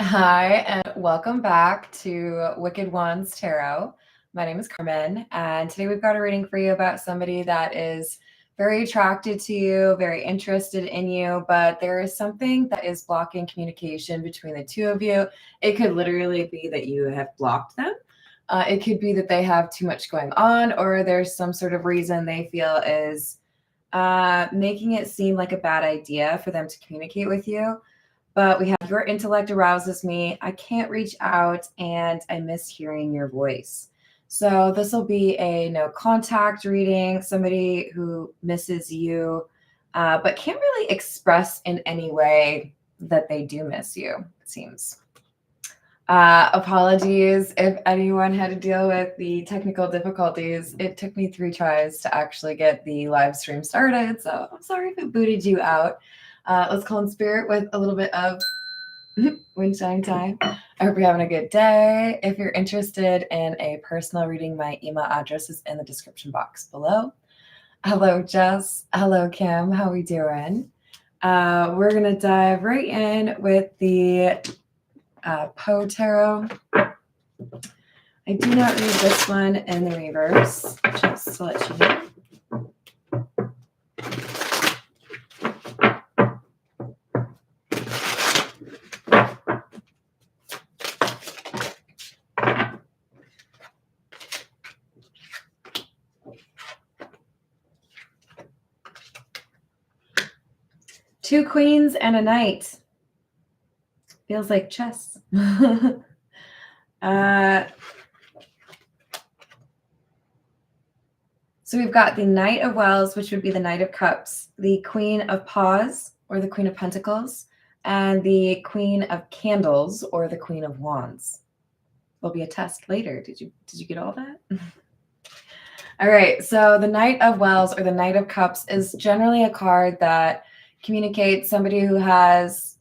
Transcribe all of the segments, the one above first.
Hi, and welcome back to Wicked Ones Tarot. My name is Carmen, and today we've got a reading for you about somebody that is very attracted to you, very interested in you, but there is something that is blocking communication between the two of you. It could literally be that you have blocked them. It could be that they have too much going on, or there's some sort of reason they feel is making it seem like a bad idea for them to communicate with you. But we have your intellect arouses me. I can't reach out and I miss hearing your voice. So this will be a no contact reading, somebody who misses you, but can't really express in any way that they do miss you, it seems. Apologies if anyone had to deal with the technical difficulties. It took me 3 tries to actually get the live stream started, so I'm sorry if it booted you out. Let's call in spirit with a little bit of windchime time. I hope you're having a good day. If you're interested in a personal reading, my email address is in the description box below. Hello, Jess. Hello, Kim. How we doing? We're going to dive right in with the Poe Tarot. I do not read this one in the reverse, just to let you know. Two queens and a knight. Feels like chess. So we've got the Knight of Wells, which would be the Knight of Cups, the Queen of Paws, or the Queen of Pentacles, and the Queen of Candles, or the Queen of Wands. There'll be a test later. Did you get all that? All right, so the Knight of Wells, or the Knight of Cups, is generally a card that communicates somebody who has,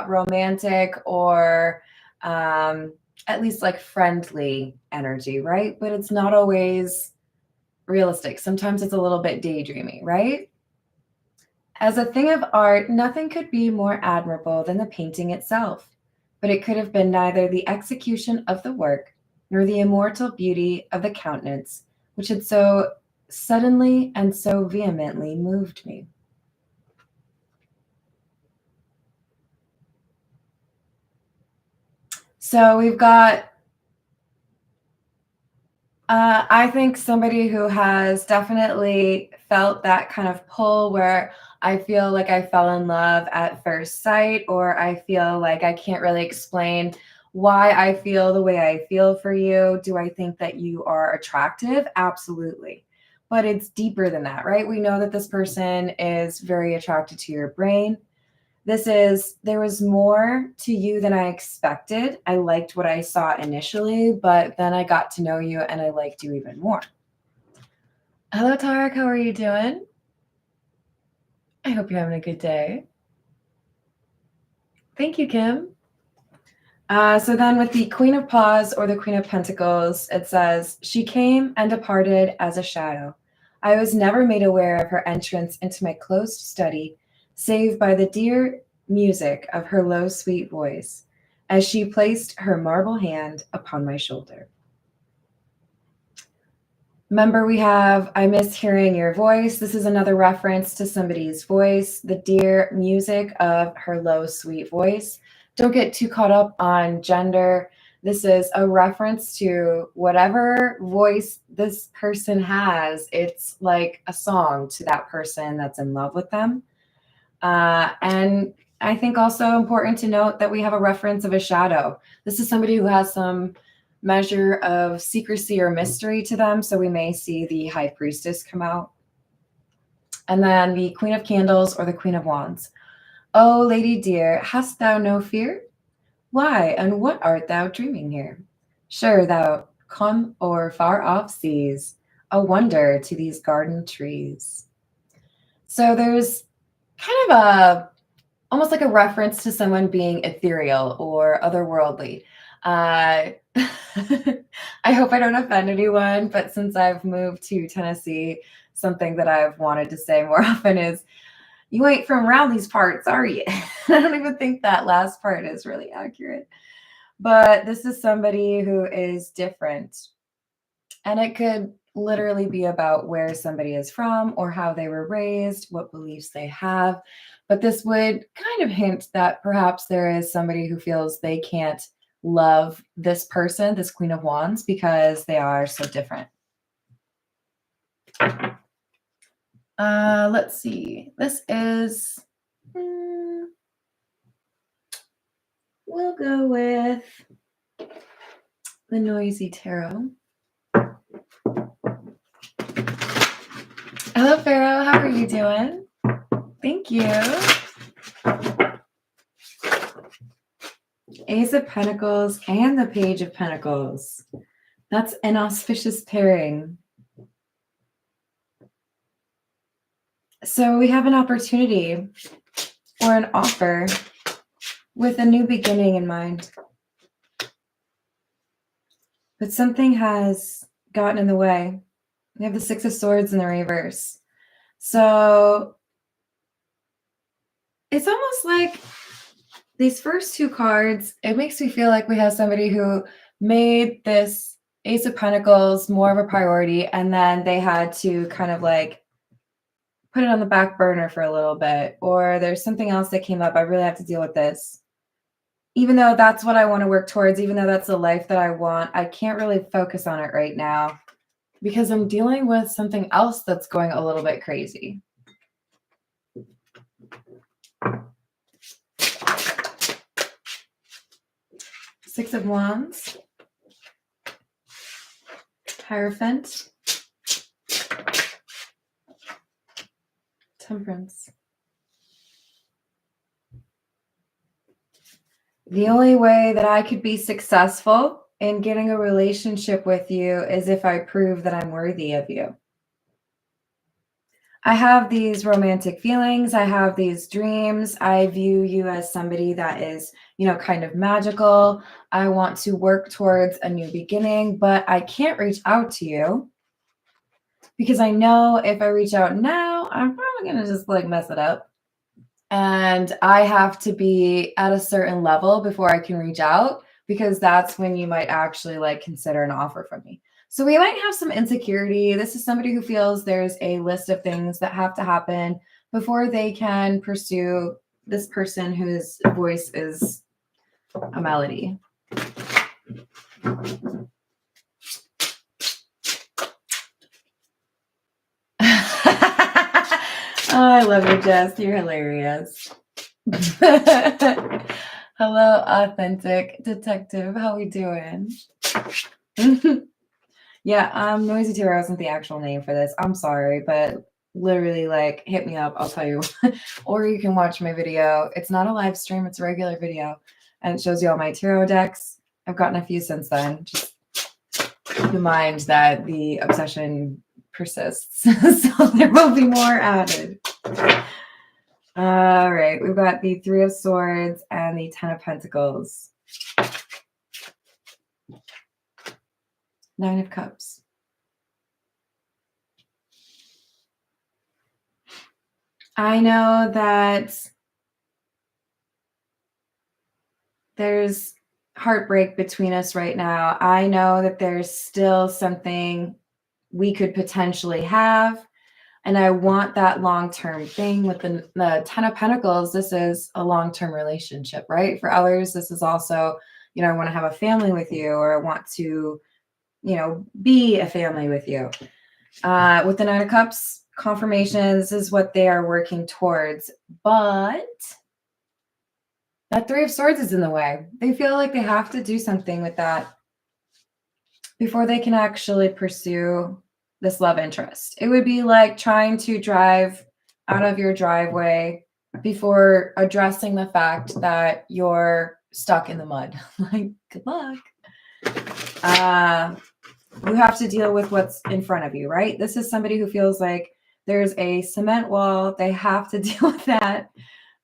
romantic or at least like friendly energy, right? But it's not always realistic. Sometimes it's a little bit daydreamy, right? As a thing of art, nothing could be more admirable than the painting itself, but it could have been neither the execution of the work nor the immortal beauty of the countenance, which had so suddenly and so vehemently moved me. So we've got I think somebody who has definitely felt that kind of pull where I feel like I fell in love at first sight, or I feel like I can't really explain why I feel the way I feel for you. Do I think that you are attractive? Absolutely. But it's deeper than that, right? We know that this person is very attracted to your brain. There was more to you than I expected. I liked what I saw initially, but then I got to know you and I liked you even more. Hello, Tarek. How are you doing? I hope you're having a good day. Thank you, Kim. So then with the Queen of Paws, or the Queen of Pentacles, it says, she came and departed as a shadow. I was never made aware of her entrance into my closed study, save by the dear music of her low, sweet voice, as she placed her marble hand upon my shoulder. Remember, we have, I miss hearing your voice. This is another reference to somebody's voice, the dear music of her low, sweet voice. Don't get too caught up on gender. This is a reference to whatever voice this person has. It's like a song to that person that's in love with them. And I think also important to note that we have a reference of a shadow. This is somebody who has some measure of secrecy or mystery to them. So we may see the High Priestess come out. And then the Queen of Candles, or the Queen of Wands. Oh, lady dear, hast thou no fear? Why, and what art thou dreaming here? Sure thou come o'er far off seas, a wonder to these garden trees. So there's kind of almost like a reference to someone being ethereal or otherworldly. I hope I don't offend anyone, but since I've moved to Tennessee, something that I've wanted to say more often is You ain't from around these parts, are you? I don't even think that last part is really accurate. But this is somebody who is different. And it could literally be about where somebody is from or how they were raised, what beliefs they have. But this would kind of hint that perhaps there is somebody who feels they can't love this person, this Queen of Wands, because they are so different. Let's see. This is, we'll go with the Noisy Tarot. Hello, Pharaoh. How are you doing? Thank you. Ace of Pentacles and the Page of Pentacles. That's an auspicious pairing. So we have an opportunity or an offer with a new beginning in mind. But something has gotten in the way. We have the Six of Swords in the reverse. So it's almost like these first two cards, it makes me feel like we have somebody who made this Ace of Pentacles more of a priority, and then they had to kind of like put it on the back burner for a little bit, or there's something else that came up. I really have to deal with this. Even though that's what I want to work towards, even though that's the life that I want, I can't really focus on it right now because I'm dealing with something else that's going a little bit crazy. Six of Wands, Hierophant, Temperance. The only way that I could be successful in getting a relationship with you is if I prove that I'm worthy of you. I have these romantic feelings. I have these dreams. I view you as somebody that is, kind of magical. I want to work towards a new beginning, but I can't reach out to you because I know if I reach out now, I'm probably going to just mess it up. And I have to be at a certain level before I can reach out, because that's when you might actually consider an offer from me. So we might have some insecurity. This is somebody who feels there's a list of things that have to happen before they can pursue this person whose voice is a melody. Oh, I love you, Jess. You're hilarious. Hello, authentic detective. How we doing? Yeah, Noisy Tarot isn't the actual name for this. I'm sorry, but literally, hit me up. I'll tell you. Or you can watch my video. It's not a live stream. It's a regular video. And it shows you all my tarot decks. I've gotten a few since then. Just keep in mind that the obsession persists. So there will be more added. All right. We've got the Three of Swords and the Ten of Pentacles. Nine of Cups. I know that there's heartbreak between us right now. I know that there's still something we could potentially have. And I want that long-term thing with the Ten of Pentacles. This is a long-term relationship, right? For others, this is also, I want to have a family with you, or I want to, be a family with you. With the Nine of Cups, confirmation, this is what they are working towards. But that Three of Swords is in the way. They feel like they have to do something with that before they can actually pursue this love interest. It would be like trying to drive out of your driveway before addressing the fact that you're stuck in the mud. Good luck. You have to deal with what's in front of you, right? This is somebody who feels like there's a cement wall. They have to deal with that.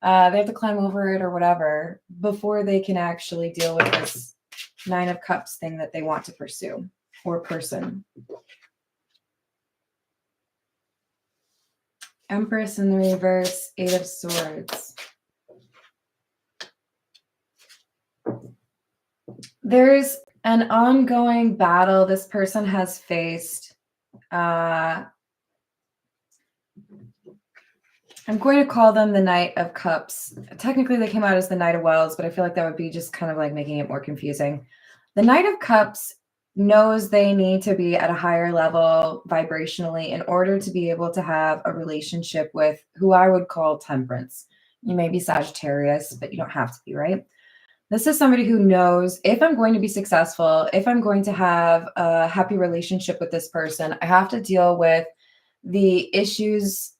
They have to climb over it or whatever before they can actually deal with this Nine of Cups thing that they want to pursue, or person. Empress in the reverse, Eight of Swords. There's an ongoing battle this person has faced. I'm going to call them the Knight of Cups. Technically, they came out as the Knight of Wells, but I feel like that would be just kind of like making it more confusing. The Knight of Cups knows they need to be at a higher level vibrationally in order to be able to have a relationship with who I would call Temperance. You may be Sagittarius, but you don't have to be, right? This is somebody who knows if I'm going to be successful, if I'm going to have a happy relationship with this person, I have to deal with the issues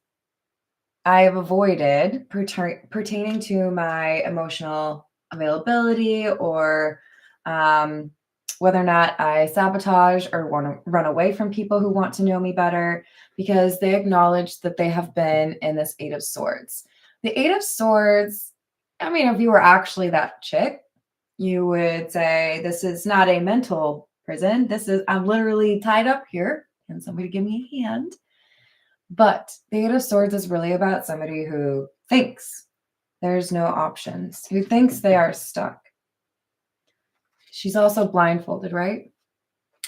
I have avoided pertaining to my emotional availability or whether or not I sabotage or want to run away from people who want to know me better because they acknowledge that they have been in this Eight of Swords. The Eight of Swords, I mean, if you were actually that chick, you would say, this is not a mental prison. I'm literally tied up here. Can somebody give me a hand? But the Eight of Swords is really about somebody who thinks there's no options, who thinks they are stuck. She's also blindfolded, right?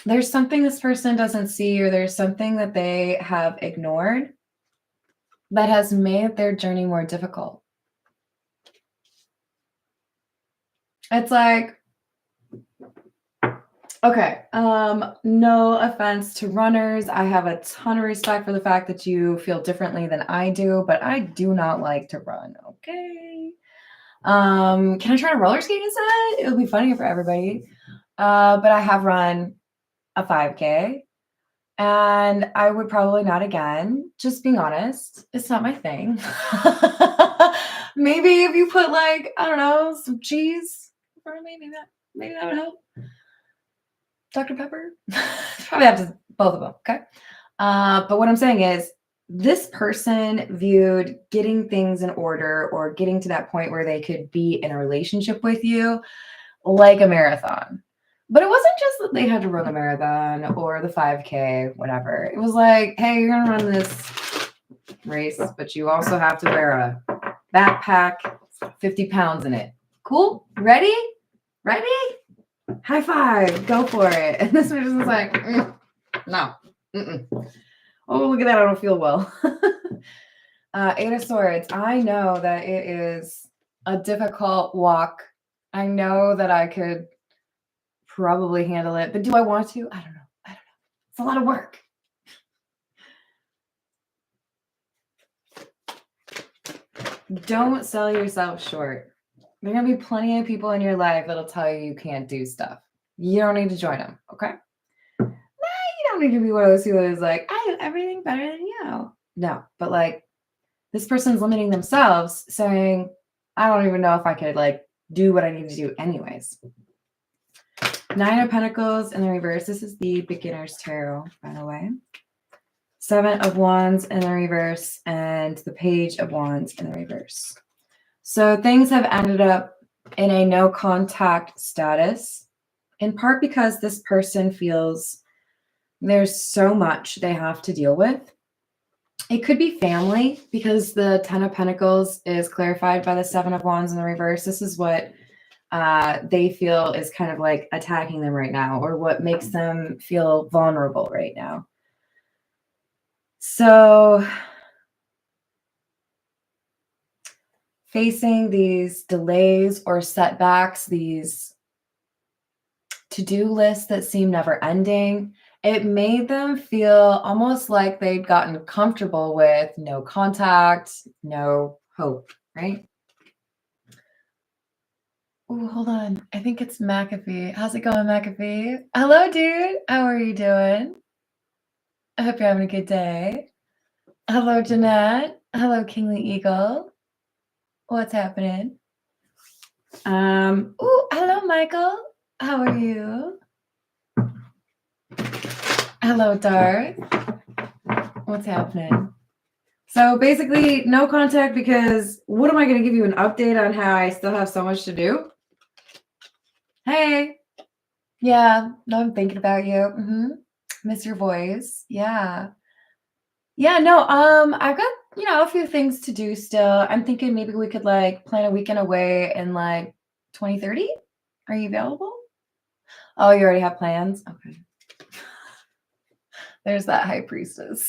There's something this person doesn't see, or there's something that they have ignored that has made their journey more difficult. It's like, okay, no offense to runners. I have a ton of respect for the fact that you feel differently than I do, but I do not like to run, okay? Can I try to roller skate instead? It would be funnier for everybody. But I have run a 5K and I would probably not again. Just being honest, it's not my thing. Maybe if you put like, I don't know, some cheese in front of me, maybe that would help. Dr. Pepper? Probably have to both of them, okay? But what I'm saying is this person viewed getting things in order or getting to that point where they could be in a relationship with you like a marathon. But it wasn't just that they had to run the marathon or the 5K, whatever. It was like, hey, you're going to run this race, but you also have to wear a backpack, 50 pounds in it. Cool? Ready? High five. Go for it. And this person was like, no. Mm-mm. Oh, look at that. I don't feel well. Eight of Swords. I know that it is a difficult walk. I know that I could probably handle it, but do I want to? I don't know. It's a lot of work. Don't sell yourself short. There are going to be plenty of people in your life that'll tell you can't do stuff. You don't need to join them, okay? You don't need to be one of those people who's like, I do everything better than you. No, but like this person's limiting themselves, saying, I don't even know if I could like do what I need to do anyways. Nine of Pentacles in the reverse. This is the beginner's tarot, by the way. Seven of Wands in the reverse and the Page of Wands in the reverse. So things have ended up in a no contact status, in part because this person feels there's so much they have to deal with. It could be family because the Ten of Pentacles is clarified by the Seven of Wands in the reverse. This is what they feel is kind of like attacking them right now, or what makes them feel vulnerable right now. So facing these delays or setbacks, these to-do lists that seem never ending, it made them feel almost like they'd gotten comfortable with no contact, no hope, right? Oh, hold on. I think it's McAfee. How's it going, McAfee? Hello, dude. How are you doing? I hope you're having a good day. Hello, Jeanette. Hello, Kingly Eagle. What's happening? Hello, Michael. How are you? Hello, Darth. What's happening? So basically, no contact because what am I going to give you an update on how I still have so much to do? Hey. Yeah, no, I'm thinking about you. Miss your voice. Yeah. Yeah, no, I've got you know, a few things to do still. I'm thinking maybe we could like plan a weekend away in like 2030. Are you available? Oh, you already have plans? Okay. There's that high priestess.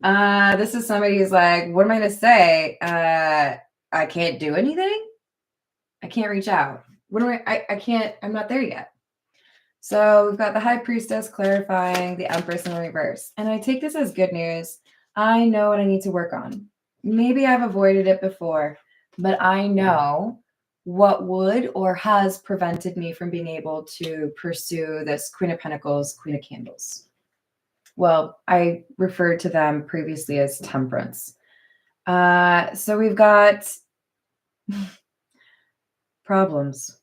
This is somebody who's like, what am I going to say? I can't do anything. I can't reach out. What do I can't, I'm not there yet. So we've got the high priestess clarifying the empress in reverse. And I take this as good news. I know what I need to work on. Maybe I've avoided it before, but I know what would or has prevented me from being able to pursue this Queen of Pentacles, Queen of Candles. Well, I referred to them previously as temperance. So we've got problems.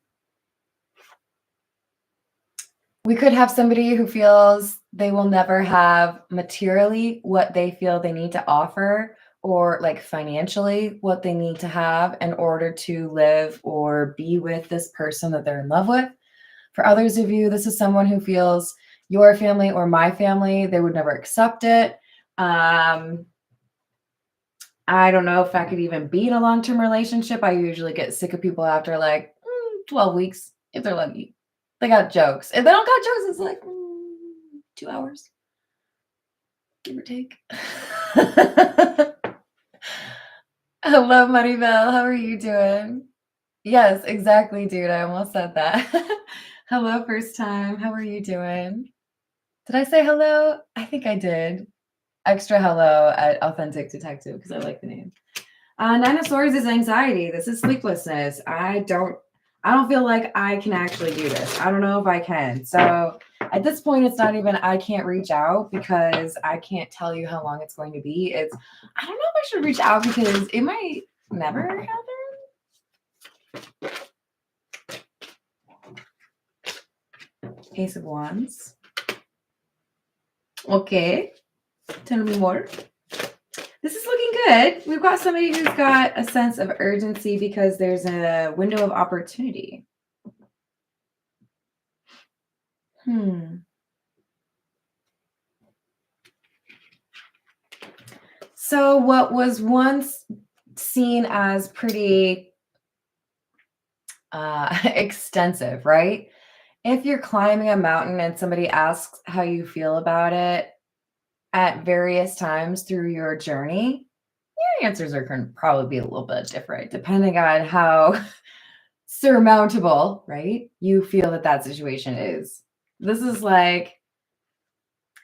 We could have somebody who feels they will never have materially what they feel they need to offer, or like financially what they need to have in order to live or be with this person that they're in love with. For others of you, this is someone who feels your family or my family, they would never accept it. I don't know if I could even be in a long-term relationship. I usually get sick of people after like 12 weeks, if they're lucky. They got jokes. If they don't got jokes, it's like 2 hours, give or take. Hello, Maribel. How are you doing? Yes, exactly, dude. I almost said that. Hello, first time. How are you doing? Did I say hello? I think I did. Extra hello at Authentic Detective because I like the name. Nine of Swords is anxiety. This is sleeplessness. I don't feel like I can actually do this. I don't know if I can. So at this point, it's not even I can't reach out because I can't tell you how long it's going to be. It's I don't know if I should reach out because it might never happen. Ace of Wands. Okay. Tell me more. This is looking good. We've got somebody who's got a sense of urgency because there's a window of opportunity. So what was once seen as pretty extensive, right? If you're climbing a mountain and somebody asks how you feel about it at various times through your journey, your answers are going to probably be a little bit different depending on how surmountable, right, you feel that situation is. This is like,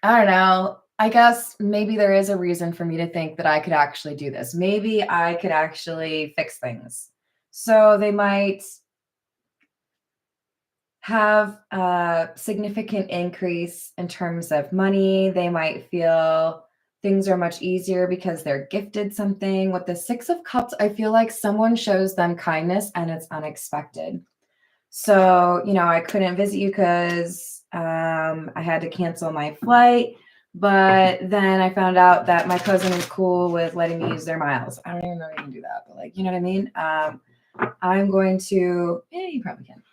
I don't know. I guess maybe there is a reason for me to think that I could actually do this. Maybe I could actually fix things. So they might have a significant increase in terms of money. They might feel things are much easier because they're gifted something. With the Six of Cups, I feel like someone shows them kindness and it's unexpected. So, you know, I couldn't visit you because I had to cancel my flight. But then I found out that my cousin was cool with letting me use their miles. I don't even know if you can do that, but like, you know what I mean? I'm going to, yeah, you probably can.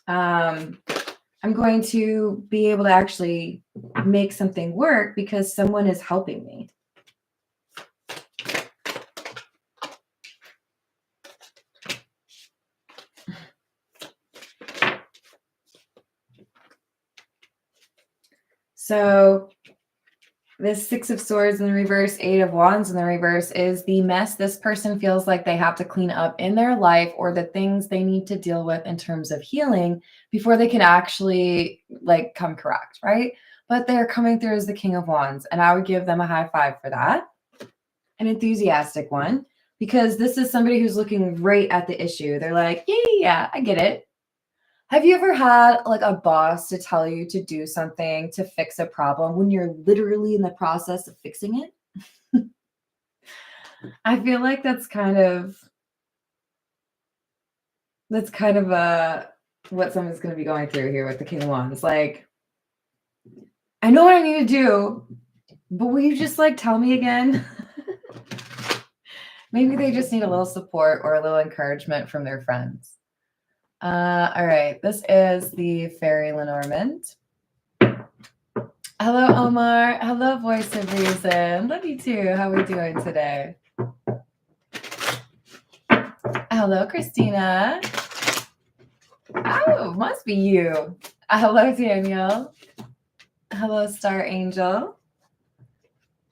I'm going to be able to actually make something work because someone is helping me. So this Six of Swords in the reverse, Eight of Wands in the reverse is the mess this person feels like they have to clean up in their life, or the things they need to deal with in terms of healing before they can actually like come correct, right? But they're coming through as the King of Wands, and I would give them a high five for that. An enthusiastic one, because this is somebody who's looking right at the issue. They're like, yeah, I get it. Have you ever had like a boss to tell you to do something to fix a problem when you're literally in the process of fixing it? I feel like that's kind of what someone's going to be going through here with the King of Wands. Like, I know what I need to do, but will you just like tell me again? Maybe they just need a little support or a little encouragement from their friends. All right, this is the Fairy Lenormand. Hello, Omar. Hello, Voice of Reason. Love you too. How are we doing today? Hello, Christina. Oh, must be you. Hello, Daniel. Hello, Star Angel.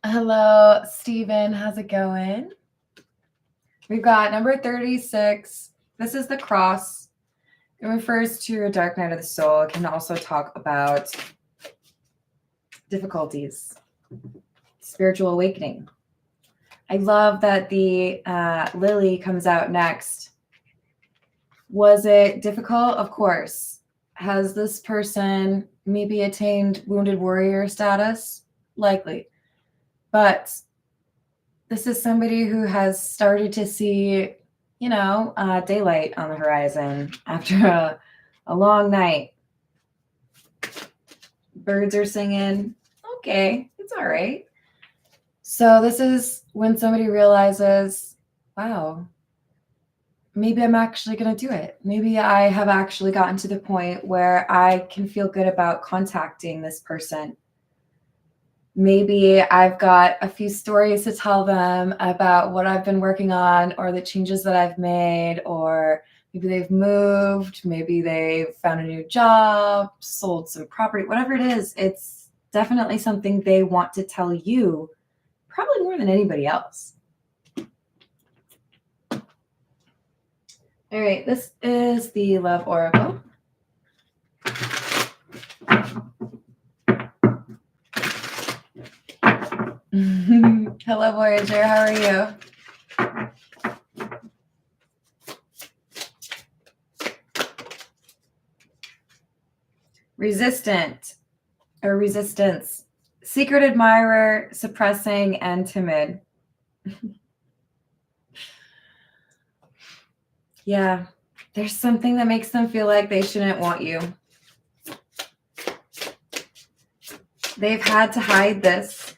Hello, Stephen. How's it going? We've got number 36. This is the cross. It refers to a dark night of the soul. It can also talk about difficulties, spiritual awakening. I love that the lily comes out next. Was it difficult? Of course. Has this person maybe attained wounded warrior status? Likely. But this is somebody who has started to see, daylight on the horizon after a long night. Birds are singing. Okay, it's all right. So this is when somebody realizes, wow, maybe I'm actually going to do it. Maybe I have actually gotten to the point where I can feel good about contacting this person. Maybe I've got a few stories to tell them about what I've been working on or the changes that I've made, or maybe they've moved, maybe they've found a new job, sold some property, whatever it is. It's definitely something they want to tell you, probably more than anybody else. All right, this is the Love Oracle. Hello, Voyager. How are you? Resistant or resistance. Secret admirer, suppressing, and timid. Yeah, there's something that makes them feel like they shouldn't want you. They've had to hide this,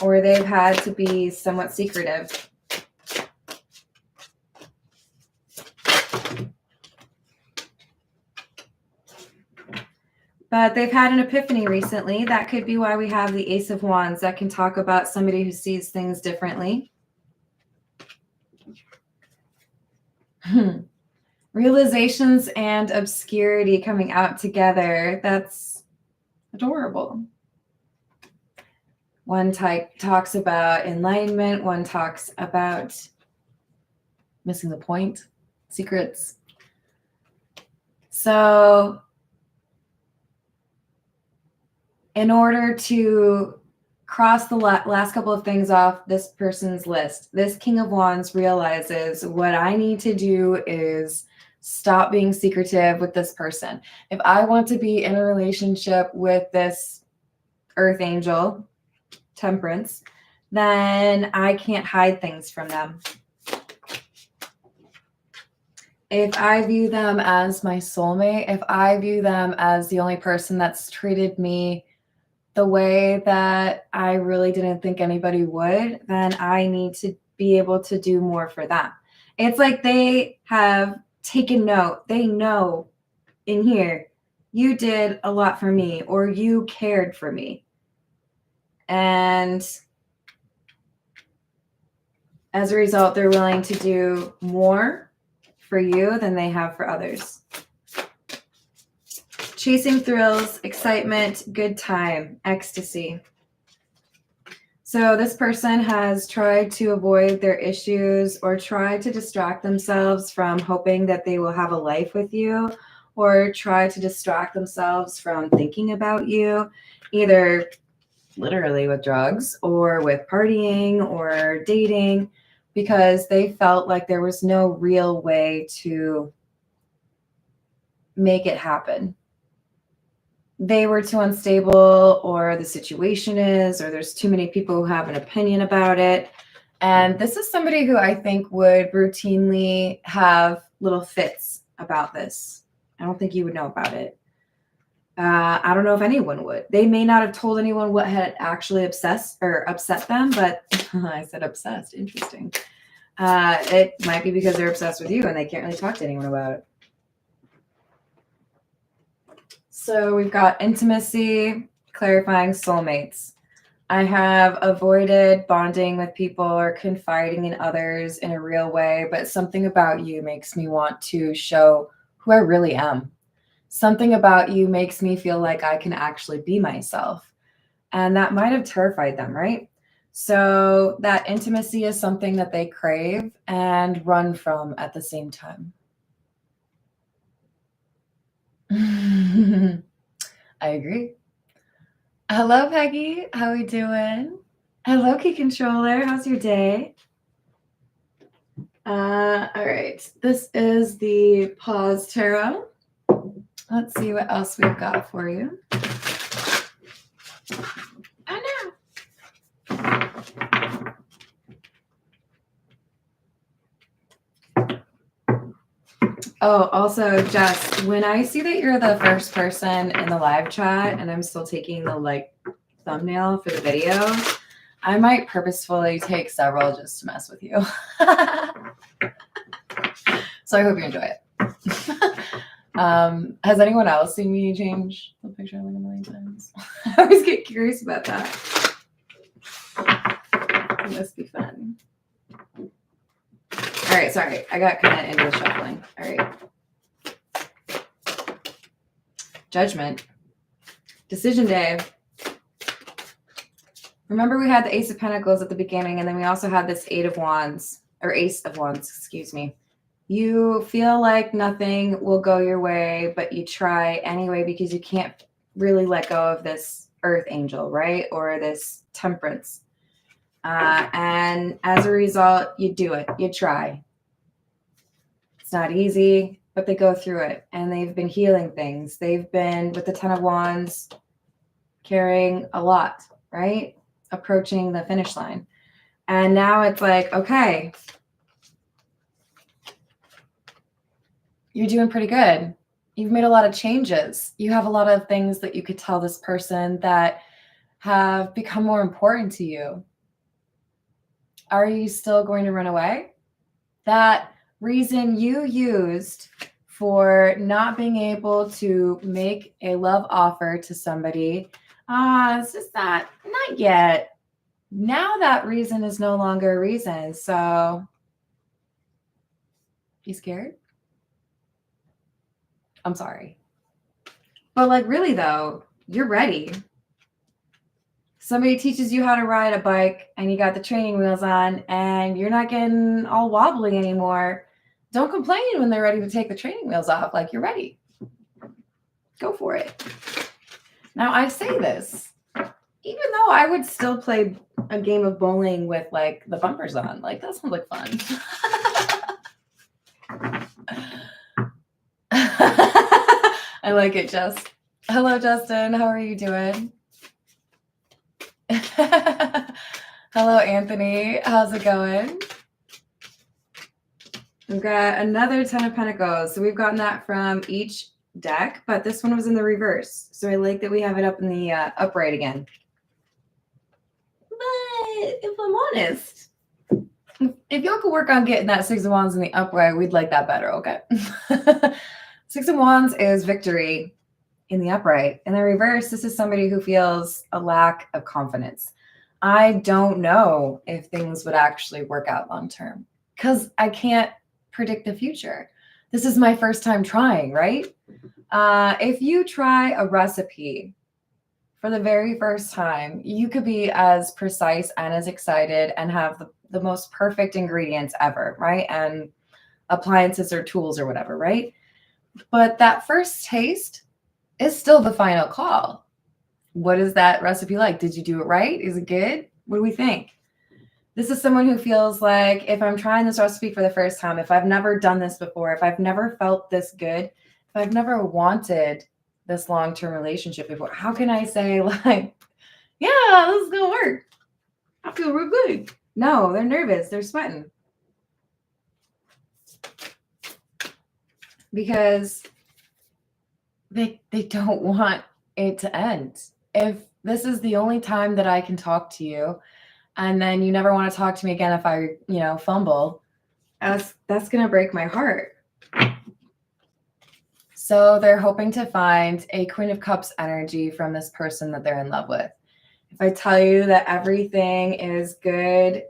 or they've had to be somewhat secretive. But they've had an epiphany recently. That could be why we have the Ace of Wands. That can talk about somebody who sees things differently. Realizations and obscurity coming out together. That's adorable. One talks about enlightenment. One talks about missing the point, secrets. So in order to cross the last couple of things off this person's list, this King of Wands realizes what I need to do is stop being secretive with this person. If I want to be in a relationship with this Earth Angel, Temperance, then I can't hide things from them. If I view them as my soulmate, if I view them as the only person that's treated me the way that I really didn't think anybody would, then I need to be able to do more for them. It's like they have taken note. They know in here, you did a lot for me, or you cared for me. And as a result, they're willing to do more for you than they have for others. Chasing thrills, excitement, good time, ecstasy. So this person has tried to avoid their issues or tried to distract themselves from hoping that they will have a life with you, or try to distract themselves from thinking about you, either literally with drugs or with partying or dating, because they felt like there was no real way to make it happen. They were too unstable, or the situation is, or there's too many people who have an opinion about it. And this is somebody who I think would routinely have little fits about this. I don't think you would know about it. I don't know if anyone would. They may not have told anyone what had actually upset them, but I said obsessed. Interesting. It might be because they're obsessed with you and they can't really talk to anyone about it. So we've got intimacy, clarifying soulmates. I have avoided bonding with people or confiding in others in a real way, but something about you makes me want to show who I really am. Something about you makes me feel like I can actually be myself. And that might have terrified them, right? So that intimacy is something that they crave and run from at the same time. I agree. Hello, Peggy. How are we doing? Hello, Key Controller. How's your day? All right. This is the Pause Tarot. Let's see what else we've got for you. Oh, no. Oh, also, Jess, when I see that you're the first person in the live chat and I'm still taking the thumbnail for the video, I might purposefully take several just to mess with you. So I hope you enjoy it. Has anyone else seen me change the picture like a million times? I always get curious about that. It must be fun. All right, sorry. I got kind of into the shuffling. All right. Judgment. Decision day. Remember we had the Ace of Pentacles at the beginning, and then we also had this Ace of Wands, excuse me. You feel like nothing will go your way, but you try anyway because you can't really let go of this Earth Angel, right? Or this Temperance. And as a result, you do it. You try. It's not easy, but they go through it. And they've been healing things. They've been, with the Ten of Wands, carrying a lot, right? Approaching the finish line. And now it's like, okay, you're doing pretty good. You've made a lot of changes. You have a lot of things that you could tell this person that have become more important to you. Are you still going to run away? That reason you used for not being able to make a love offer to somebody, it's just not yet. Now that reason is no longer a reason. So, you scared? I'm sorry. But really though, you're ready. Somebody teaches you how to ride a bike and you got the training wheels on and you're not getting all wobbly anymore. Don't complain when they're ready to take the training wheels off. You're ready. Go for it. Now I say this, even though I would still play a game of bowling with the bumpers on. That sounds like fun. I like it, Jess. Hello, Justin. How are you doing? Hello, Anthony. How's it going? We've got another Ten of Pentacles. So we've gotten that from each deck, but this one was in the reverse. So I like that we have it up in the upright again. But if I'm honest, if y'all could work on getting that Six of Wands in the upright, we'd like that better, okay? Six of Wands is victory in the upright. In the reverse, this is somebody who feels a lack of confidence. I don't know if things would actually work out long term because I can't predict the future. This is my first time trying, right? If you try a recipe for the very first time, you could be as precise and as excited and have the most perfect ingredients ever, right? And appliances or tools or whatever, right? But that first taste is still the final call. What is that recipe like? Did you do it right? Is it good? What do we think? This is someone who feels like if I'm trying this recipe for the first time, if I've never done this before, if I've never felt this good, if I've never wanted this long-term relationship before, how can I say yeah, this is going to work. I feel real good. No, they're nervous. They're sweating. Because they don't want it to end. If this is the only time that I can talk to you, and then you never want to talk to me again if I, fumble, that's going to break my heart. So they're hoping to find a Queen of Cups energy from this person that they're in love with. If I tell you that everything is good,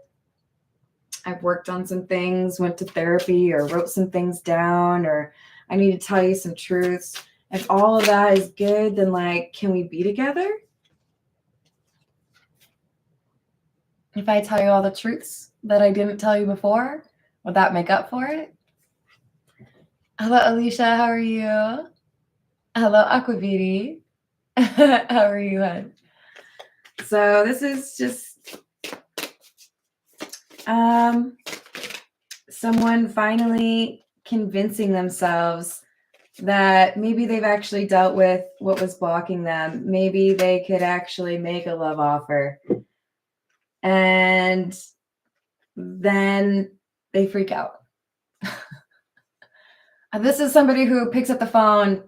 I've worked on some things, went to therapy, or wrote some things down, or I need to tell you some truths. If all of that is good, then like, can we be together? If I tell you all the truths that I didn't tell you before, would that make up for it? Hello, Alicia. How are you? Hello, Aquaviti. How are you, hon? So this is just someone finally convincing themselves that maybe they've actually dealt with what was blocking them. Maybe they could actually make a love offer. And then they freak out. This is somebody who picks up the phone,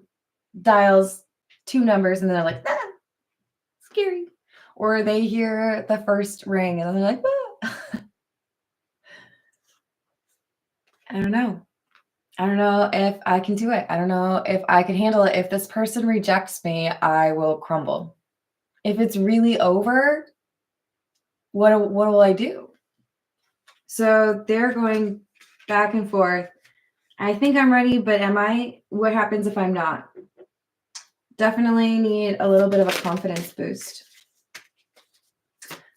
dials 2 numbers, and then they're like, ah, scary. Or they hear the first ring and then they're like, ah. I don't know. I don't know if I can do it. I don't know if I can handle it. If this person rejects me, I will crumble. If it's really over, what will I do? So they're going back and forth. I think I'm ready, but am I? What happens if I'm not? Definitely need a little bit of a confidence boost.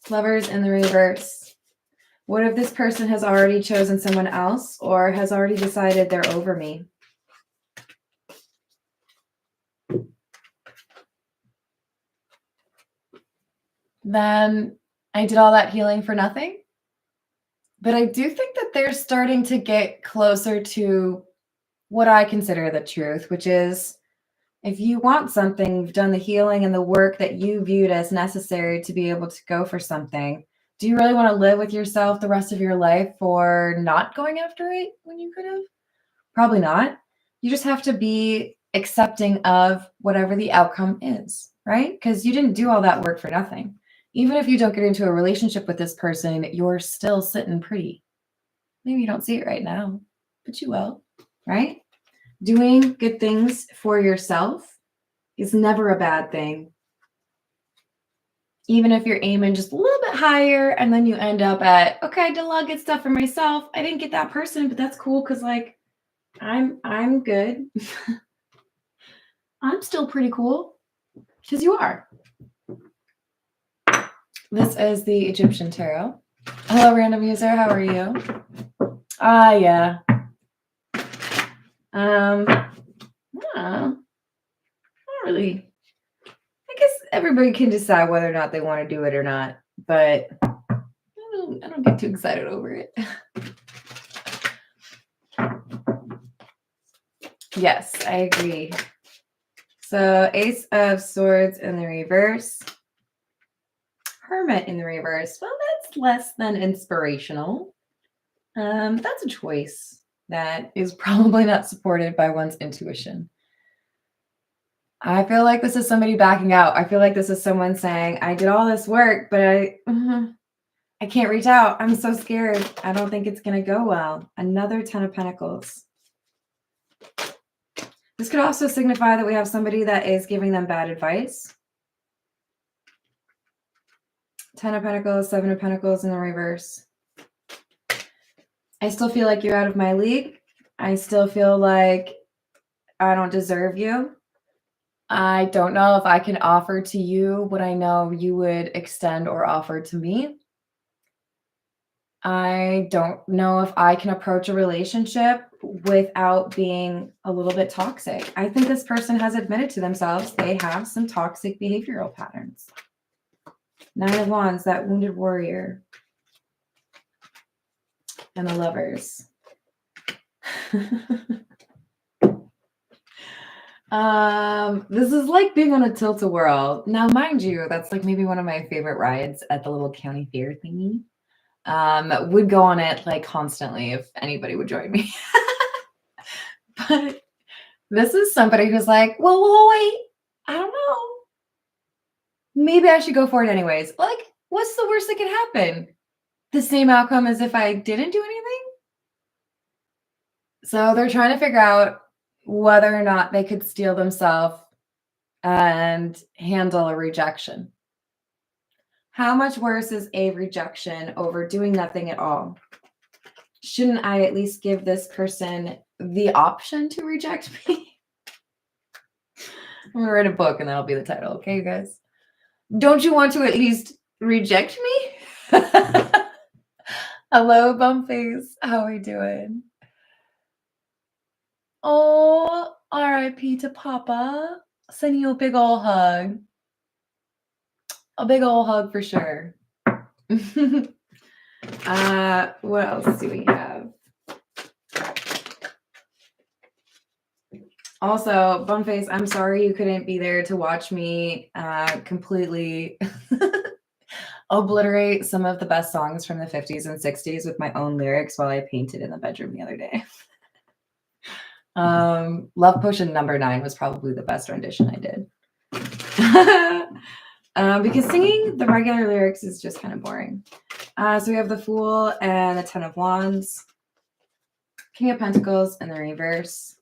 Lovers in the reverse. What if this person has already chosen someone else or has already decided they're over me? Then I did all that healing for nothing. But I do think that they're starting to get closer to what I consider the truth, which is if you want something, you've done the healing and the work that you viewed as necessary to be able to go for something. Do you really want to live with yourself the rest of your life for not going after it when you could have? Probably not. You just have to be accepting of whatever the outcome is, right? Because you didn't do all that work for nothing. Even if you don't get into a relationship with this person, you're still sitting pretty. Maybe you don't see it right now, but you will, right? Doing good things for yourself is never a bad thing. Even if you're aiming just a little bit higher and then you end up at, okay, I did a lot of good stuff for myself. I didn't get that person, but that's cool because like I'm good. I'm still pretty cool because you are. This is the Egyptian tarot. Hello, random user. How are you? Yeah. Not really. I guess everybody can decide whether or not they want to do it or not, but I don't get too excited over it. Yes, I agree. So Ace of Swords in the reverse. Hermit in the reverse. Well, that's less than inspirational. That's a choice that is probably not supported by one's intuition. I feel like this is somebody backing out. I feel like this is someone saying, I did all this work, but I can't reach out. I'm so scared. I don't think it's going to go well. Another 10 of Pentacles. This could also signify that we have somebody that is giving them bad advice. 10 of Pentacles, 7 of Pentacles in the reverse. I still feel like you're out of my league. I still feel like I don't deserve you. I don't know if I can offer to you what I know you would extend or offer to me. I don't know if I can approach a relationship without being a little bit toxic. I think this person has admitted to themselves they have some toxic behavioral patterns. 9 of Wands, that wounded warrior. And the Lovers. This is like being on a tilt-a-whirl. Now, mind you, that's like maybe one of my favorite rides at the little county fair thingy. Would go on it like constantly if anybody would join me. But this is somebody who's like, well, wait, I don't know. Maybe I should go for it anyways. Like, what's the worst that could happen? The same outcome as if I didn't do anything? So they're trying to figure out whether or not they could steel themselves and handle a rejection. How much worse is a rejection over doing nothing at all? Shouldn't I at least give this person the option to reject me? I'm going to write a book and that'll be the title. Okay, you guys? Don't you want to at least reject me? Hello, Bumface. How are we doing? Oh, R.I.P. to Papa. Sending you a big ol' hug. A big ol' hug for sure. What else do we have? Also, Bumface, I'm sorry you couldn't be there to watch me completely obliterate some of the best songs from the 50s and 60s with my own lyrics while I painted in the bedroom the other day. Love Potion number 9 was probably the best rendition I did. Because singing the regular lyrics is just kind of boring. So we have the Fool and the Ten of Wands, King of Pentacles in the reverse.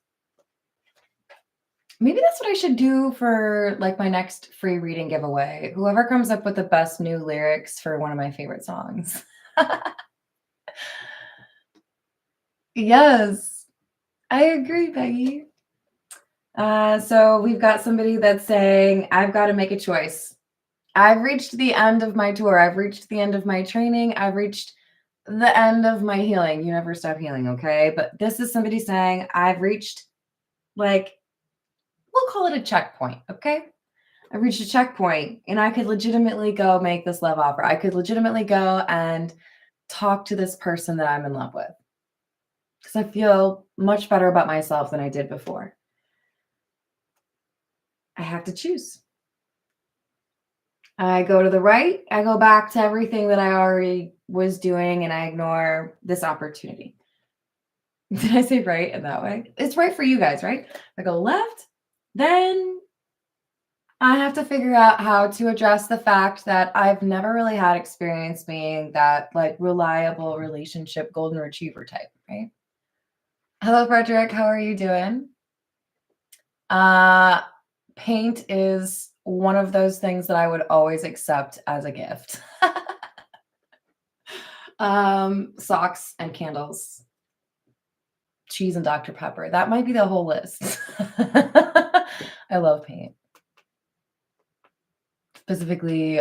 Maybe that's what I should do for like my next free reading giveaway. Whoever comes up with the best new lyrics for one of my favorite songs. Yes, I agree, Peggy. So we've got somebody that's saying, I've got to make a choice. I've reached the end of my tour. I've reached the end of my training. I've reached the end of my healing. You never stop healing, okay? But this is somebody saying, I've reached, like, we'll call it a checkpoint, okay? I reached a checkpoint and I could legitimately go make this love offer. I could legitimately go and talk to this person that I'm in love with because I feel much better about myself than I did before. I have to choose. I go to the right. I go back to everything that I already was doing and I ignore this opportunity. Did I say right in that way? It's right for you guys, right? I go left, then I have to figure out how to address the fact that I've never really had experience being that like reliable relationship golden retriever type, right? Hello, Frederick. How are you doing? Paint is one of those things that I would always accept as a gift. Socks and candles, cheese and Dr. Pepper. That might be the whole list. I love paint. Specifically,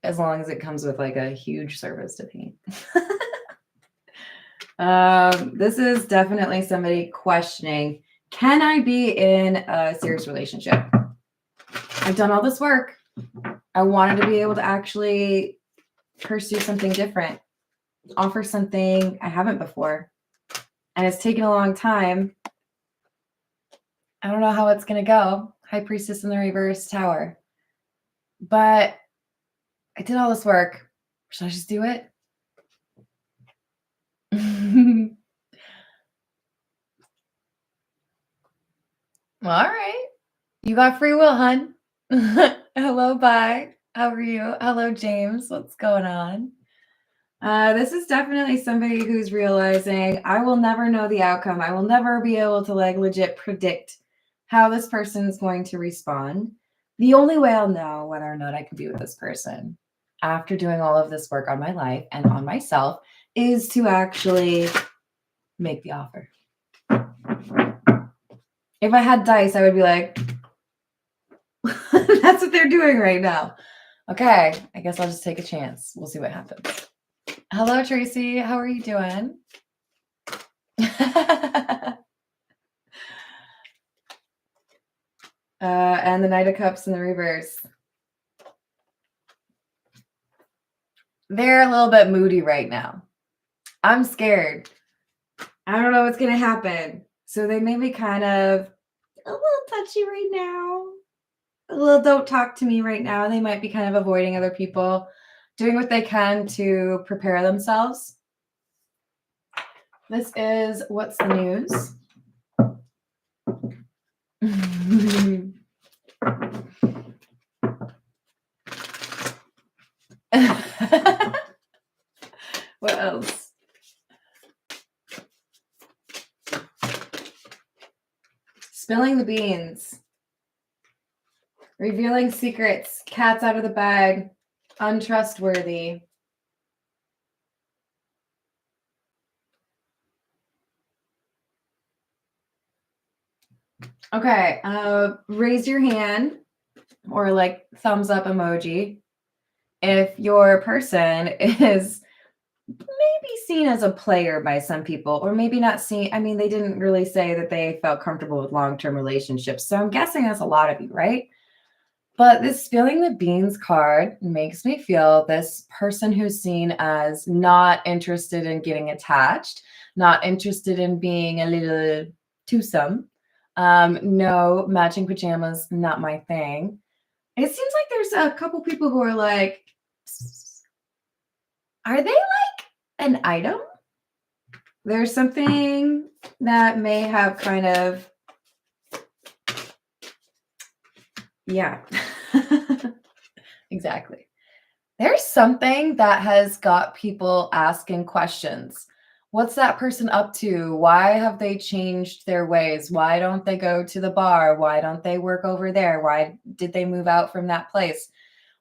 as long as it comes with like a huge service to paint. This is definitely somebody questioning, can I be in a serious relationship? I've done all this work. I wanted to be able to actually pursue something different, offer something I haven't before. And it's taken a long time. I don't know how it's going to go. High Priestess in the reverse tower. But I did all this work. Should I just do it? All right. You got free will, hun. Hello, bye. How are you? Hello, James. What's going on? This is definitely somebody who's realizing I will never know the outcome. I will never be able to like legit predict how this person is going to respond. The only way I'll know whether or not I can be with this person after doing all of this work on my life and on myself is to actually make the offer. If I had dice, I would be like, that's what they're doing right now. Okay, I guess I'll just take a chance. We'll see what happens. Hello, Tracy. How are you doing? And the Knight of Cups in the reverse. They're a little bit moody right now. I'm scared. I don't know what's going to happen. So they may be kind of a little touchy right now. A little don't talk to me right now. They might be kind of avoiding other people, doing what they can to prepare themselves. This is What's the News? What else? Spilling the beans. Revealing secrets. Cats out of the bag. Untrustworthy. Okay, raise your hand or like thumbs up emoji if your person is maybe seen as a player by some people, or maybe not seen. I mean, they didn't really say that they felt comfortable with long-term relationships. So I'm guessing that's a lot of you, right? But this spilling the beans card makes me feel this person who's seen as not interested in getting attached, not interested in being a little twosome. No, matching pajamas, not my thing. It seems like there's a couple people who are like, are they like an item? There's something that may have kind of, yeah, exactly. There's something that has got people asking questions. What's that person up to? Why have they changed their ways? Why don't they go to the bar? Why don't they work over there? Why did they move out from that place?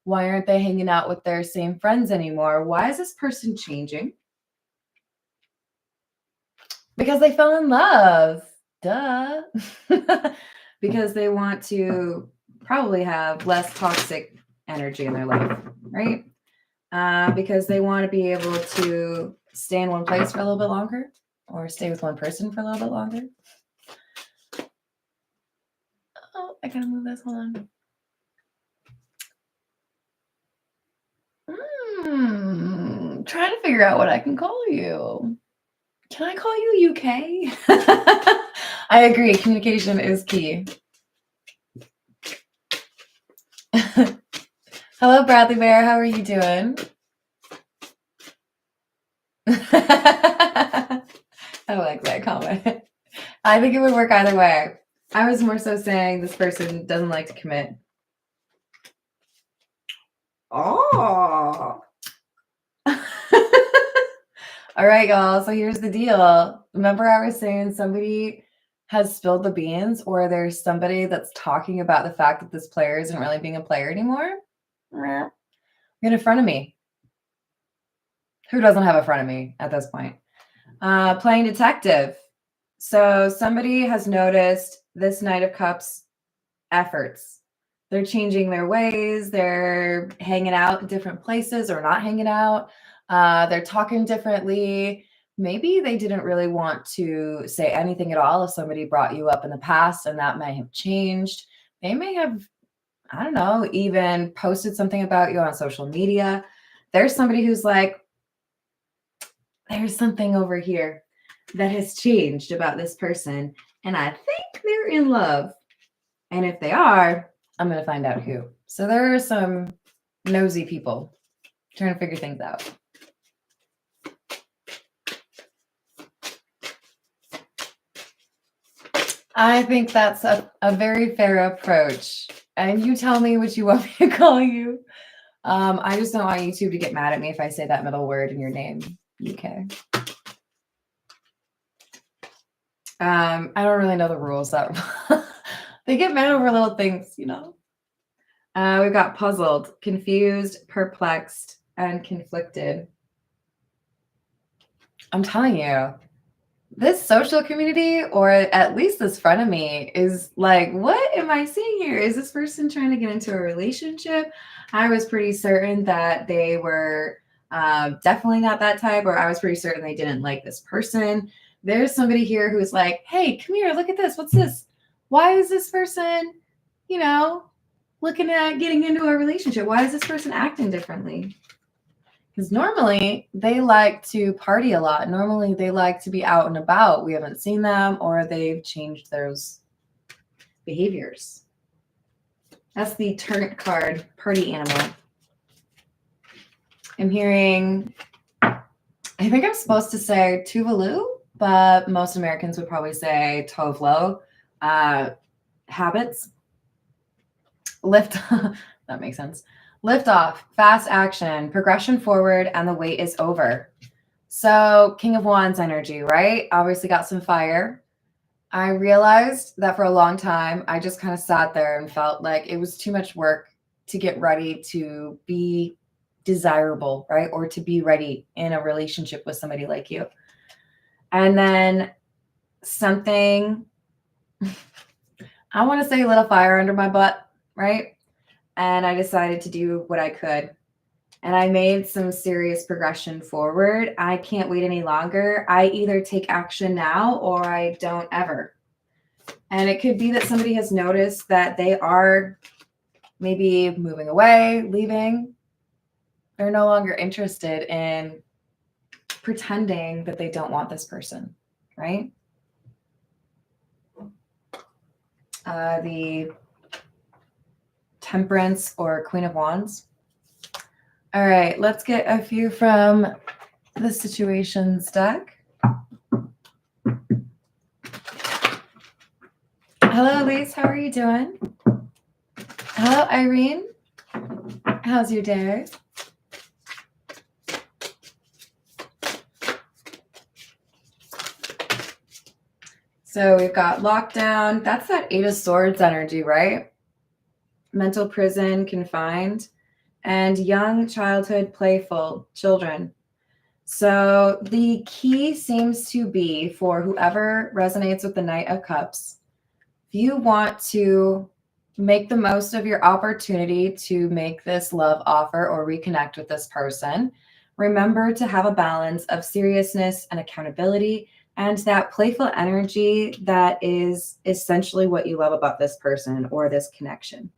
Why aren't they hanging out with their same friends anymore? Why is this person changing? Because they fell in love. Duh. Because they want to probably have less toxic energy in their life, right? Because they want to be able to stay in one place for a little bit longer or stay with one person for a little bit longer. Oh, I gotta move this. Hold on. Trying to figure out what I can call you. Can I call you UK? I agree. Communication is key. Hello, Bradley Bear. How are you doing? I like that comment. I think it would work either way. I was more so saying this person doesn't like to commit. Oh. All right, y'all. So here's the deal. Remember I was saying somebody has spilled the beans, or there's somebody that's talking about the fact that this player isn't really being a player anymore? Right in front of me. Who doesn't have a front of me at this point? Playing detective. So somebody has noticed this Knight of Cups efforts. They're changing their ways. They're hanging out in different places or not hanging out. They're talking differently. Maybe they didn't really want to say anything at all if somebody brought you up in the past, and that may have changed. They may have, I don't know, even posted something about you on social media. There's somebody who's like, there's something over here that has changed about this person, and I think they're in love. And if they are, I'm going to find out who. So there are some nosy people trying to figure things out. I think that's a very fair approach. And you tell me what you want me to call you. I just don't want YouTube to get mad at me if I say that middle word in your name, UK. I don't really know the rules. That they get mad over little things, you know. We've got puzzled, confused, perplexed, and conflicted. I'm telling you, this social community, or at least this friend of me, is like, what am I seeing here? Is this person trying to get into a relationship? I was pretty certain that they were definitely not that type, or I was pretty certain they didn't like this person. There's somebody here who's like, hey, come here, look at this. What's this? Why is this person, looking at getting into a relationship? Why is this person acting differently? Because normally they like to party a lot. Normally they like to be out and about. We haven't seen them, or they've changed those behaviors. That's the Turnip card, party animal. I'm hearing, I think I'm supposed to say Tuvalu, but most Americans would probably say Tovlo. Habits. Lift. That makes sense. Lift off, fast action, progression forward, and the wait is over. So King of Wands energy, right? Obviously got some fire. I realized that for a long time, I just kind of sat there and felt like it was too much work to get ready to be desirable, right? Or to be ready in a relationship with somebody like you. And then something, I want to say a little fire under my butt, right? And I decided to do what I could. And I made some serious progression forward. I can't wait any longer. I either take action now or I don't ever. And it could be that somebody has noticed that they are maybe moving away, leaving. They're no longer interested in pretending that they don't want this person, right? The Temperance or Queen of Wands. All right, let's get a few from the Situations deck. Hello, Elise. How are you doing? Hello, Irene. How's your day? So we've got lockdown. That's that Eight of Swords energy, right? Mental prison, confined, and young childhood, playful children. So the key seems to be for whoever resonates with the Knight of Cups, if you want to make the most of your opportunity to make this love offer or reconnect with this person, remember to have a balance of seriousness and accountability and that playful energy that is essentially what you love about this person or this connection.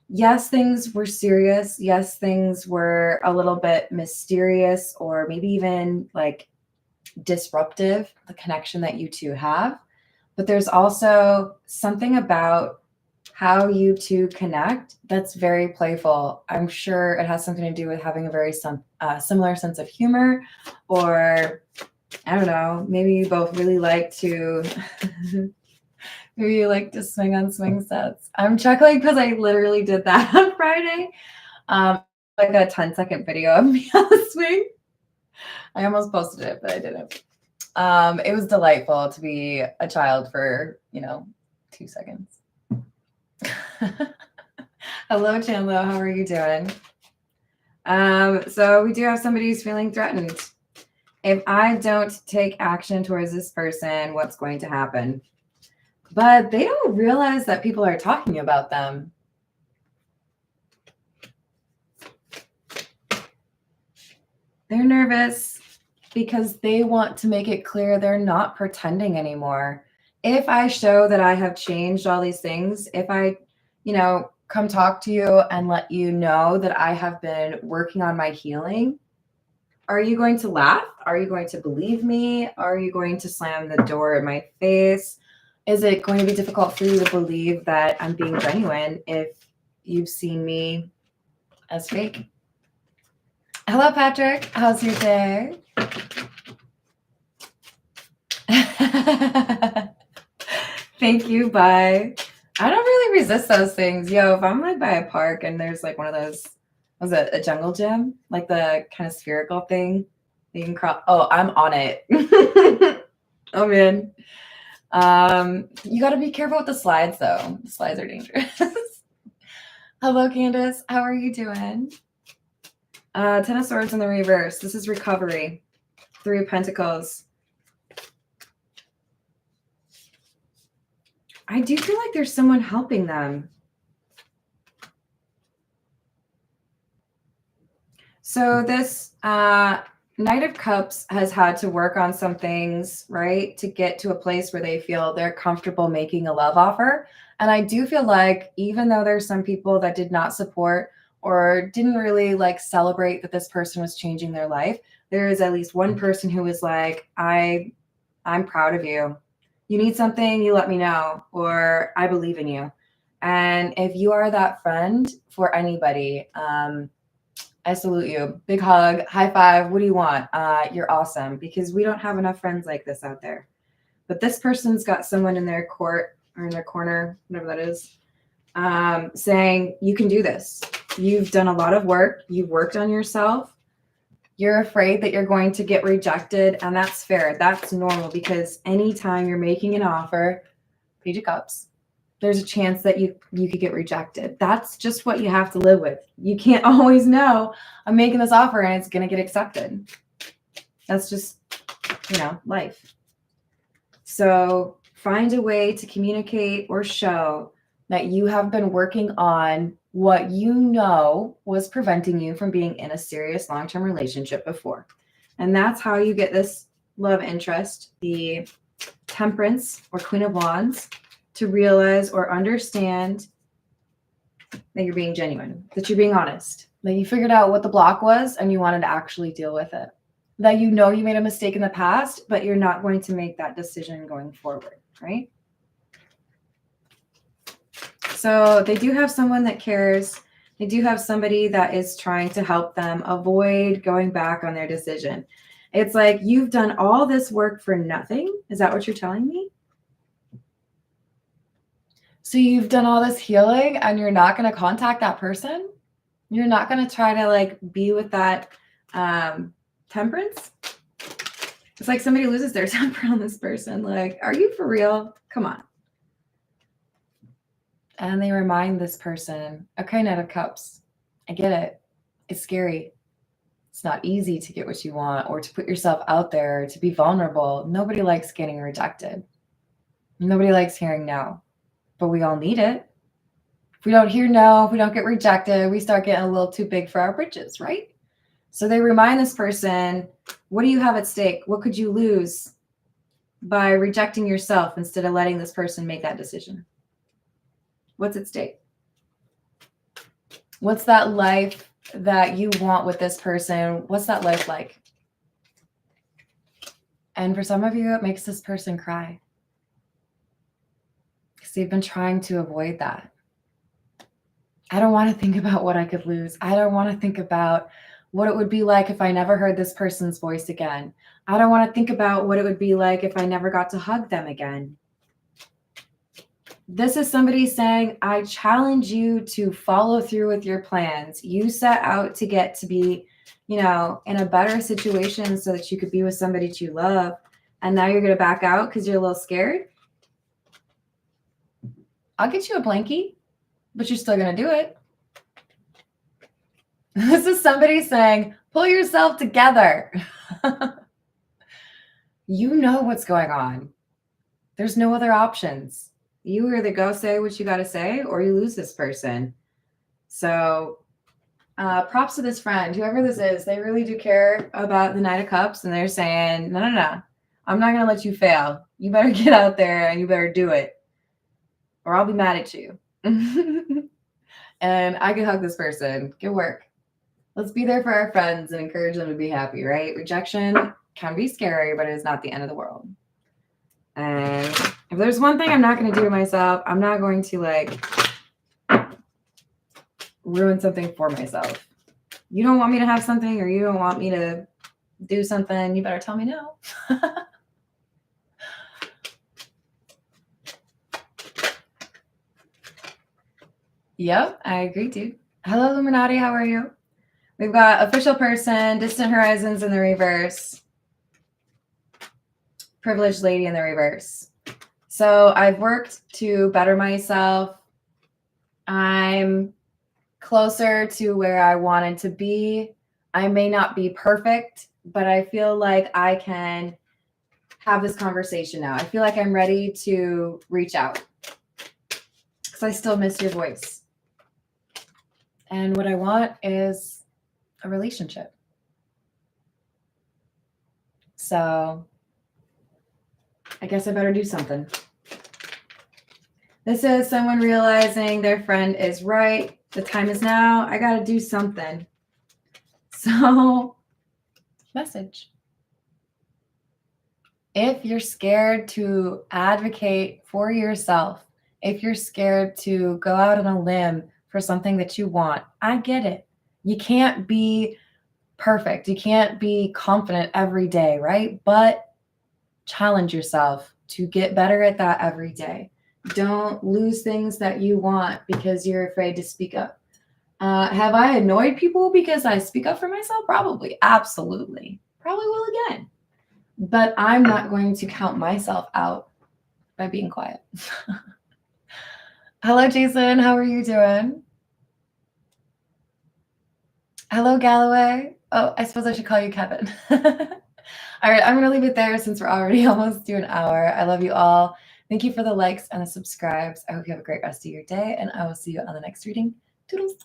Yes, things were serious. Yes, things were a little bit mysterious or maybe even like disruptive, the connection that you two have. But there's also something about how you two connect that's very playful. I'm sure it has something to do with having a very similar sense of humor, or I don't know, maybe you both really like to maybe you like to swing on swing sets. I'm chuckling because I literally did that on Friday. Like a 10-second video of me on the swing. I almost posted it, but I didn't. It was delightful to be a child for, 2 seconds. Hello, Chandler. How are you doing? So we do have somebody who's feeling threatened. If I don't take action towards this person, what's going to happen? But they don't realize that people are talking about them. They're nervous because they want to make it clear they're not pretending anymore. If I show that I have changed all these things, if I, come talk to you and let you know that I have been working on my healing, are you going to laugh? Are you going to believe me? Are you going to slam the door in my face? Is it going to be difficult for you to believe that I'm being genuine if you've seen me as fake? Hello, Patrick. How's your day? Thank you. Bye. I don't really resist those things. Yo, if I'm like by a park and there's like one of those, was it a jungle gym? Like the kind of spherical thing that you can cross. Oh, I'm on it. Oh, man. You got to be careful with the slides, though. The slides are dangerous. Hello, Candace. How are you doing? Ten of Swords in the reverse. This is recovery. Three of Pentacles. I do feel like there's someone helping them. So this Knight of Cups has had to work on some things, right, to get to a place where they feel they're comfortable making a love offer. And I do feel like even though there's some people that did not support or didn't really like celebrate that this person was changing their life, there is at least one person who was like, I'm proud of you. You need something, you let me know, or I believe in you. And if you are that friend for anybody, I salute you. Big hug, high five. What do you want? You're awesome, because we don't have enough friends like this out there. But this person's got someone in their court or in their corner, whatever that is, saying, you can do this. You've done a lot of work. You've worked on yourself. You're afraid that you're going to get rejected, and that's fair. That's normal, because anytime you're making an offer, Page of Cups, there's a chance that you could get rejected. That's just what you have to live with. You can't always know, I'm making this offer and it's going to get accepted. That's just, life. So find a way to communicate or show that you have been working on what you know was preventing you from being in a serious long-term relationship before. And that's how you get this love interest, the Temperance or Queen of Wands, to realize or understand that you're being genuine, that you're being honest, that you figured out what the block was and you wanted to actually deal with it. That you know you made a mistake in the past, but you're not going to make that decision going forward, right? So they do have someone that cares. They do have somebody that is trying to help them avoid going back on their decision. It's like, you've done all this work for nothing. Is that what you're telling me? So you've done all this healing and you're not going to contact that person? You're not going to try to be with that Temperance? It's like somebody loses their temper on this person. Like, are you for real? Come on. And they remind this person, okay, Knight of Cups, I get it. It's scary. It's not easy to get what you want or to put yourself out there, to be vulnerable. Nobody likes getting rejected. Nobody likes hearing no, but we all need it. If we don't hear no, if we don't get rejected, we start getting a little too big for our britches, right? So they remind this person, what do you have at stake? What could you lose by rejecting yourself instead of letting this person make that decision? What's at stake? What's that life that you want with this person? What's that life like? And for some of you, it makes this person cry, because they've been trying to avoid that. I don't want to think about what I could lose. I don't want to think about what it would be like if I never heard this person's voice again. I don't want to think about what it would be like if I never got to hug them again. This is somebody saying, I challenge you to follow through with your plans. You set out to get to be, in a better situation so that you could be with somebody that you love. And now you're going to back out because you're a little scared. I'll get you a blankie, but you're still going to do it. This is somebody saying, pull yourself together. You know what's going on. There's no other options. You either go say what you got to say or you lose this person. So props to this friend, whoever this is. They really do care about the Knight of Cups, and they're saying, no. I'm not going to let you fail. You better get out there and you better do it, or I'll be mad at you. And I can hug this person. Good work. Let's be there for our friends and encourage them to be happy, right? Rejection can be scary, but it is not the end of the world. And if there's one thing I'm not going to do to myself, I'm not going to ruin something for myself. You don't want me to have something, or you don't want me to do something, you better tell me no. Yep, I agree, dude. Hello, Illuminati. How are you? We've got official person, distant horizons in the reverse, privileged lady in the reverse. So I've worked to better myself. I'm closer to where I wanted to be. I may not be perfect, but I feel like I can have this conversation now. I feel like I'm ready to reach out because I still miss your voice. And what I want is a relationship. So I guess I better do something. This is someone realizing their friend is right. The time is now. I got to do something. So, message. If you're scared to advocate for yourself, if you're scared to go out on a limb for something that you want, I get it. You can't be perfect. You can't be confident every day, right? But challenge yourself to get better at that every day. Don't lose things that you want because you're afraid to speak up. Have I annoyed people because I speak up for myself? Probably. Absolutely. Probably will again. But I'm not going to count myself out by being quiet. Hello, Jason. How are you doing? Hello, Galloway. Oh, I suppose I should call you Kevin. All right, I'm going to leave it there since we're already almost to an hour. I love you all. Thank you for the likes and the subscribes. I hope you have a great rest of your day, and I will see you on the next reading. Toodles.